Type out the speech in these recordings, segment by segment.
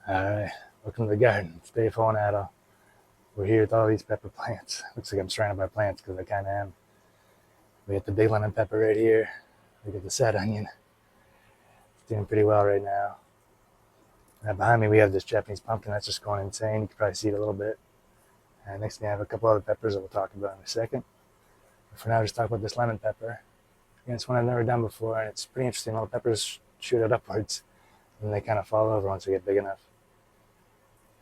Alright, welcome to the garden. It's day 4 now. We're here with all these pepper plants. Looks like I'm surrounded by plants because I kind of am. We got the big lemon pepper right here. We got the sad onion. It's doing pretty well right now. And behind me we have this Japanese pumpkin that's just going insane. You can probably see it a little bit. And next to me I have a couple other peppers that we'll talk about in a second. But for now, just talk about this lemon pepper. Again, it's one I've never done before, and it's pretty interesting. All the peppers shoot it upwards, and they kind of fall over once they get big enough.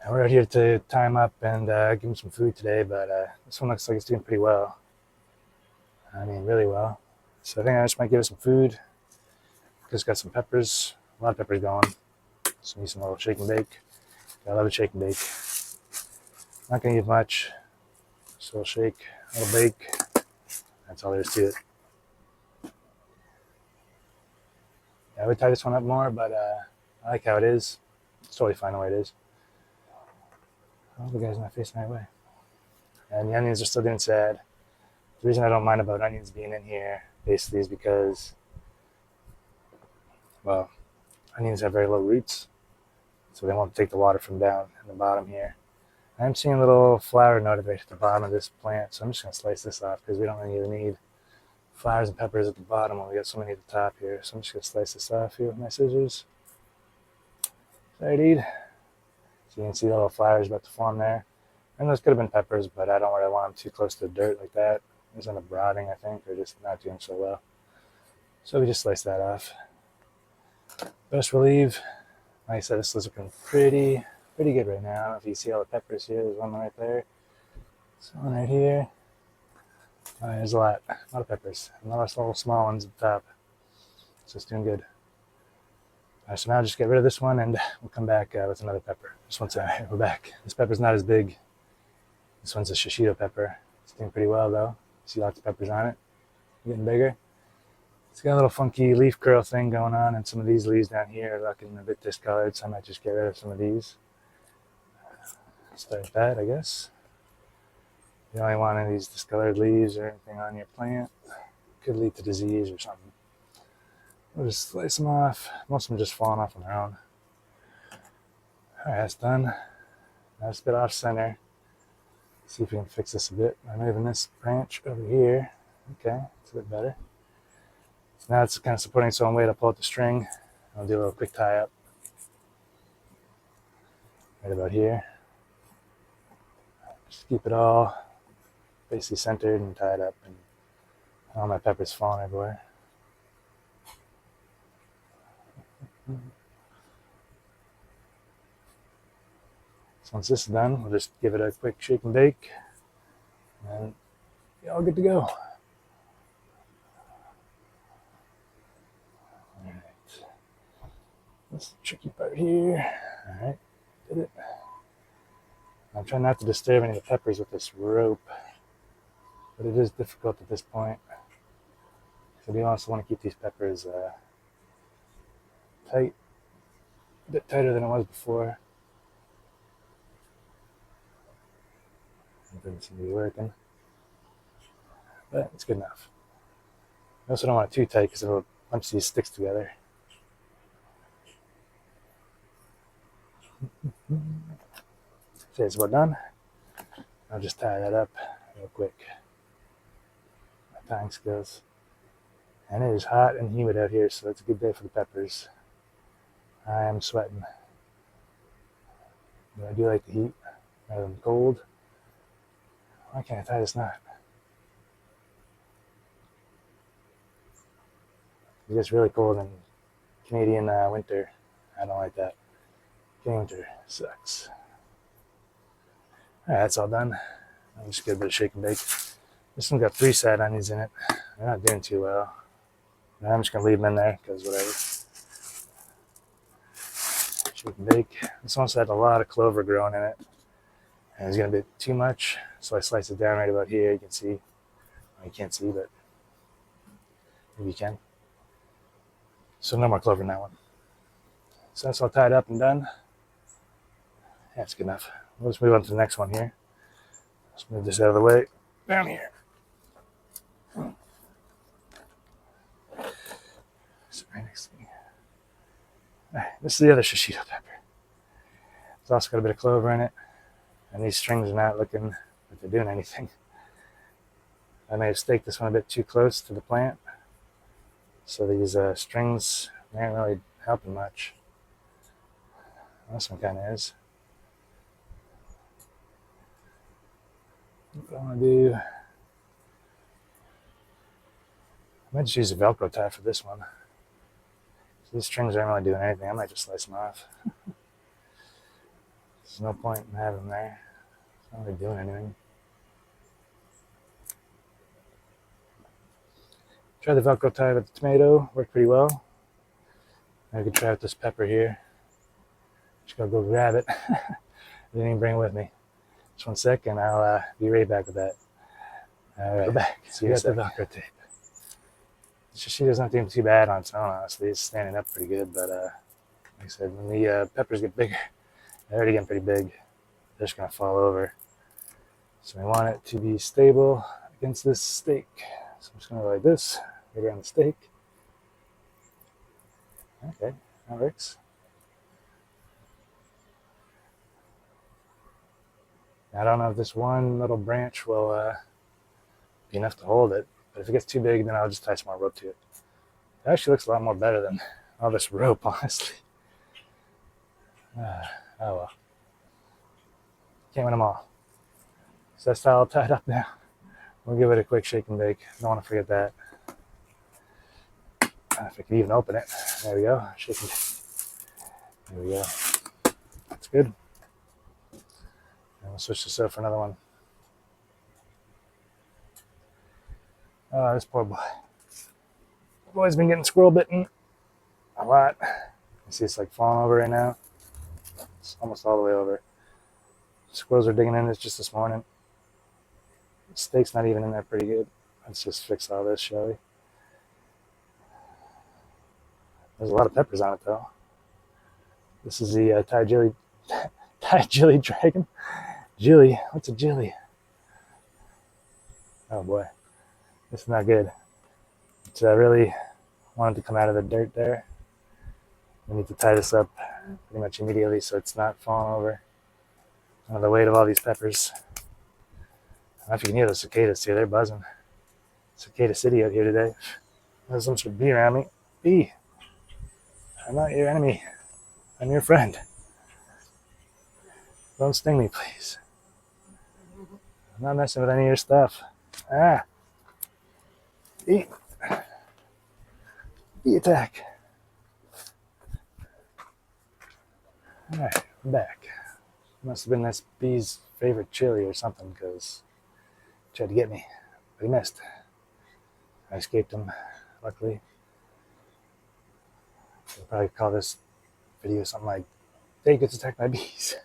And we're out here to tie them up and give them some food today, but this one looks like it's doing pretty well. I mean, really well. So I think I just might give it some food. Just got some peppers, a lot of peppers going. So need some little shake and bake. I love a shake and bake. Not gonna give much. Just a little shake, a little bake. That's all there is to it. Yeah, I would tie this one up more, but I like how it is. It's totally fine the way it is. Oh, the guy's not facing my way. And the onions are still doing sad. The reason I don't mind about onions being in here basically is because, well, onions have very low roots, so they won't take the water from down in the bottom here. I'm seeing a little flower node right at the bottom of this plant, so I'm just going to slice this off because we don't really need flowers and peppers at the bottom when we got so many at the top here. So I'm just going to slice this off here with my scissors. Sorry, dude. So you can see the little flowers about to form there. And those could have been peppers, but I don't really want them too close to the dirt like that. Those end up rotting, I think, or just not doing so well. So we just slice that off. Best relief. Like I said, this is looking pretty good right now. I don't know if you see all the peppers here. There's one right there. There's one right here. There's a lot of peppers. And a lot of little small ones at the top. So it's doing good. So now just get rid of this one and we'll come back with another pepper. This one's alright, we're back. This pepper's not as big. This one's a shishito pepper. It's doing pretty well though. See lots of peppers on it. Getting bigger. It's got a little funky leaf curl thing going on, and some of these leaves down here are looking a bit discolored, so I might just get rid of some of these. Start with that, I guess. You don't really want any of these discolored leaves or anything on your plant. Could lead to disease or something. We'll just slice them off. Most of them just falling off on their own. Alright, that's done. Now it's a bit off center. See if we can fix this a bit by moving this branch over here. Okay, it's a bit better. So now it's kind of supporting its own weight. I'll pull out the string. I'll do a little quick tie up. Right about here. Just keep it all basically centered and tied up, and all my peppers falling everywhere. So once this is done, we'll just give it a quick shake and bake, and you're all good to go. Alright. This tricky part here. Alright, did it. I'm trying not to disturb any of the peppers with this rope, but it is difficult at this point. So we also want to keep these peppers tight, a bit tighter than it was before. It doesn't seem to be working, but it's good enough. I also don't want it too tight because it'll bunch these sticks together. Okay, it's about done. I'll just tie that up real quick. My tying skills. And it is hot and humid out here, so it's a good day for the peppers. I am sweating. But I do like the heat rather than the cold. Why can't I tie this knot? It gets really cold in Canadian winter. I don't like that. Canadian winter sucks. Alright, that's all done. I'll just get a bit of shake and bake. This one's got 3 sad onions in it. They're not doing too well. I'm just going to leave them in there because whatever. Shake and bake. This one's had a lot of clover growing in it. And it's going to be too much, so I slice it down right about here. You can see. Well, you can't see, but maybe you can. So no more clover in that one. So that's all tied up and done. Yeah, that's good enough. Let's move on to the next one here. Let's move this out of the way. Down here. So right next to me. Right, this is the other shishito pepper. It's also got a bit of clover in it, and these strings are not looking like they're doing anything. I may have staked this one a bit too close to the plant, so these strings aren't really helping much. This one kind of is. What I want to do, I might just use a Velcro tie for this one. So these strings aren't really doing anything. I might just slice them off. There's no point in having them there. It's not really doing anything. Try the Velcro tie with the tomato. Worked pretty well. I could try with this pepper here. Just gotta go grab it. I didn't even bring it with me. Just 1 sec, and I'll be right back with that. All right, back. So you got the Velcro tape. She doesn't do too bad on its own, honestly. It's standing up pretty good, but like I said, when the peppers get bigger, they're already getting pretty big. They're just gonna fall over. So we want it to be stable against this steak. So I'm just gonna go like this, right around the steak. Okay, that works. I don't know if this one little branch will be enough to hold it, but if it gets too big, then I'll just tie some more rope to it. It actually looks a lot more better than all this rope, honestly. Oh well. Can't win them all. So that's all tied up now. We'll give it a quick shake and bake. Don't want to forget that. If I can even open it. There we go. Shake and bake. There we go. That's good. And we'll switch this up for another one. Oh, this poor boy. The boy's been getting squirrel bitten a lot. You see it's like falling over right now. It's almost all the way over. Squirrels are digging in this just this morning. The steak's not even in there pretty good. Let's just fix all this, shall we? There's a lot of peppers on it though. This is the Thai chili dragon. Chili, what's a chili? Oh boy, this is not good. It's really wanted to come out of the dirt there. We need to tie this up pretty much immediately so it's not falling over under the weight of all these peppers. I don't know if you can hear the cicadas here, they're buzzing. Cicada City out here today. There's some sort of bee around me. Bee, I'm not your enemy. I'm your friend. Don't sting me, please. I'm not messing with any of your stuff. Ah. Bee. Bee attack. Alright, I'm back. Must have been this bee's favorite chili or something because he tried to get me, but he missed. I escaped him, luckily. I'll probably call this video something like, "They gets attacked by bees."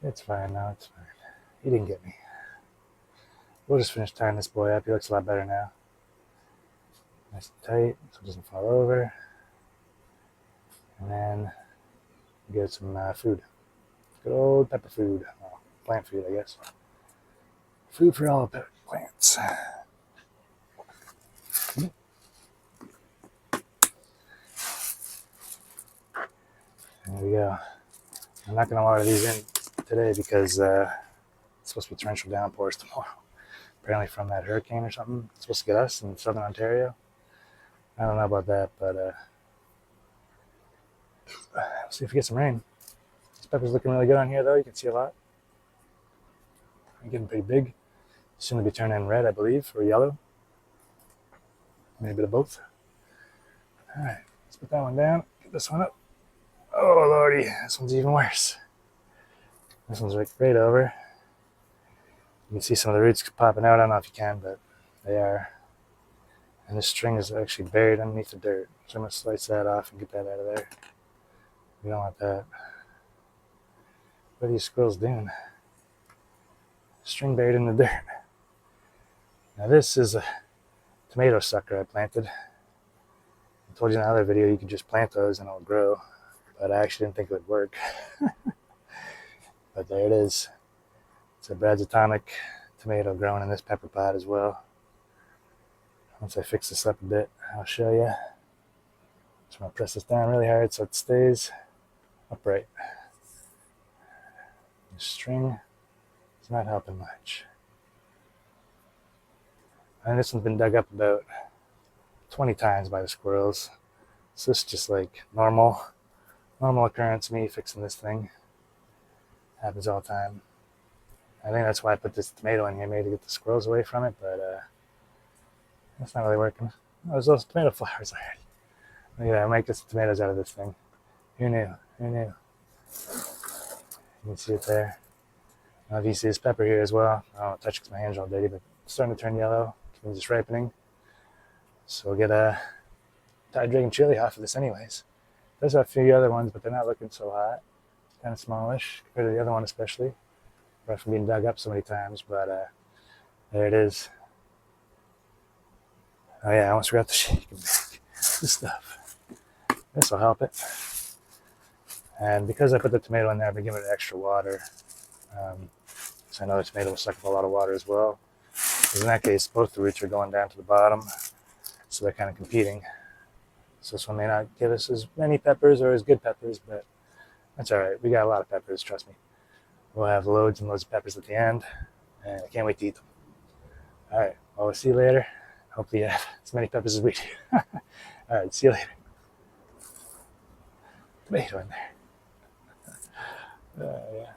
It's fine now, it's fine. He didn't get me. We'll just finish tying this boy up. He looks a lot better now. Nice and tight so it doesn't fall over. And then get some food. Good old pepper food. Well, plant food, I guess. Food for all pepper plants. There we go. I'm not going to water these in today because it's supposed to be torrential downpours tomorrow. Apparently from that hurricane or something. It's supposed to get us in southern Ontario. I don't know about that, but we'll see if we get some rain. This pepper's looking really good on here, though. You can see a lot. They're getting pretty big. Soon to be turning red, I believe, or yellow. Maybe a bit of both. All right, let's put that one down. Get this one up. Oh, lordy, this one's even worse. This one's right over. You can see some of the roots popping out. I don't know if you can, but they are. And this string is actually buried underneath the dirt. So I'm going to slice that off and get that out of there. We don't want that. What are these squirrels doing? String buried in the dirt. Now this is a tomato sucker I planted. I told you in another video you could just plant those and it'll grow. But I actually didn't think it would work. But there it is. It's a Brad's Atomic tomato growing in this pepper pot as well. Once I fix this up a bit, I'll show you. I'm going to press this down really hard so it stays upright. The string is not helping much. And this one's been dug up about 20 times by the squirrels. So this is just like normal occurrence, me fixing this thing. Happens all the time. I think that's why I put this tomato in here, maybe to get the squirrels away from it, but that's not really working. Oh, there's those tomato flowers already. Look at that, I might get some tomatoes out of this thing. Who knew? Who knew? You can see it there. Now, if you see this pepper here as well, I don't want to touch because my hands are all dirty, but it's starting to turn yellow. It's just ripening. So we'll get a Thai dragon chili off of this anyways. There's a few other ones, but they're not looking so hot. Kind of smallish compared to the other one especially. Right from being dug up so many times, but there it is. Oh yeah, I almost forgot to shake and bake this stuff. This will help it. And because I put the tomato in there, I've been giving it extra water. So I know the tomato will suck up a lot of water as well. Because in that case, both the roots are going down to the bottom, so they're kind of competing. So this one may not give us as many peppers or as good peppers, but that's all right. We got a lot of peppers, trust me. We'll have loads and loads of peppers at the end, and I can't wait to eat them. All right, well, we'll see you later. Hopefully you have as many peppers as we do. All right, see you later. Tomato in there. Yeah.